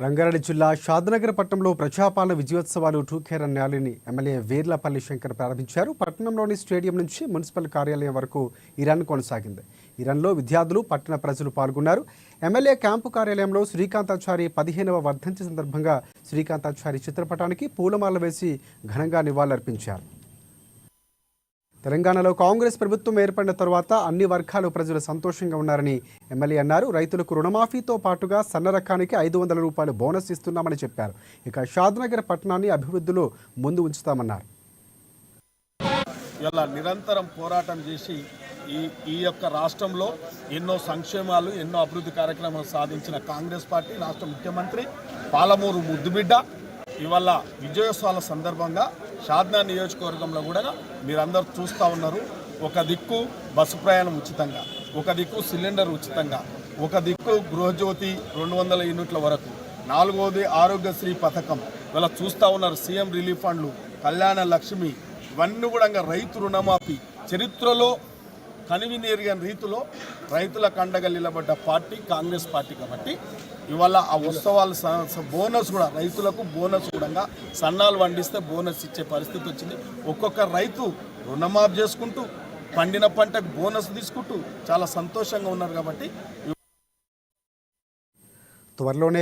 రంగారెడ్డి జిల్లా షాద్నగర్ పట్టణంలో ప్రజాపాలన విజయోత్సవాలు టూకేరన్ ర్యాలీని ఎమ్మెల్యే వేర్లపల్లి శంకర్ ప్రారంభించారు. పట్టణంలోని స్టేడియం నుంచి మున్సిపల్ కార్యాలయం వరకు ఈ రన్ కొనసాగింది. ఈ రన్లో విద్యార్థులు, పట్టణ ప్రజలు పాల్గొన్నారు. ఎమ్మెల్యే క్యాంపు కార్యాలయంలో శ్రీకాంతాచారి 15వ వర్ధంతి సందర్భంగా శ్రీకాంతాచారి చిత్రపటానికి పూలమాల వేసి ఘనంగా నివాళులర్పించారు. తెలంగాణలో కాంగ్రెస్ ప్రభుత్వం ఏర్పడిన తర్వాత అన్ని వర్గాల ప్రజలు సంతోషంగా ఉన్నారని ఎమ్మెల్యే అన్నారు. రైతులకు రుణమాఫీతో పాటుగా సన్న రకానికి 500 రూపాయలు బోనస్ ఇస్తున్నామని చెప్పారు. ఇక షాద్నగర్ పట్టణాన్ని అభివృద్ధిలో ముందు ఉంచుతామన్నారు. ఇలా నిరంతరం పోరాటం చేసి ఈ యొక్క రాష్ట్రంలో ఎన్నో సంక్షేమాలు, ఎన్నో అభివృద్ధి కార్యక్రమాలు సాధించిన కాంగ్రెస్ పార్టీ రాష్ట్ర ముఖ్యమంత్రి పాలమూరు ముద్దుబిడ్డ ఇవాళ విజయోత్సవాల సందర్భంగా షాద్నా నియోజకవర్గంలో కూడా మీరందరూ చూస్తూ ఉన్నారు. ఒక దిక్కు బస్సు ప్రయాణం ఉచితంగా, ఒక దిక్కు సిలిండర్ ఉచితంగా, ఒక దిక్కు గృహజ్యోతి 200 యూనిట్ల వరకు, 4వది ఆరోగ్యశ్రీ పథకం. ఇవాళ చూస్తూ ఉన్నారు సీఎం రిలీఫ్ ఫండ్లు, కళ్యాణ లక్ష్మి, ఇవన్నీ కూడా రైతు రుణమాఫీ. చరిత్రలో కనివినేరిగిన రీతిలో రైతులకు అండగా నిలబడ్డ పార్టీ కాంగ్రెస్ పార్టీ. కాబట్టి ఇవాళ ఆ ఉత్సవాలు బోనస్ కూడా రైతులకు బోనస్ కూడా సన్నాలు వండిస్తే బోనస్ ఇచ్చే పరిస్థితి వచ్చింది. ఒక్కొక్క రైతు రుణమాఫీ చేసుకుంటూ పండిన పంటకు బోనస్ తీసుకుంటూ చాలా సంతోషంగా ఉన్నారు. కాబట్టి త్వరలోనే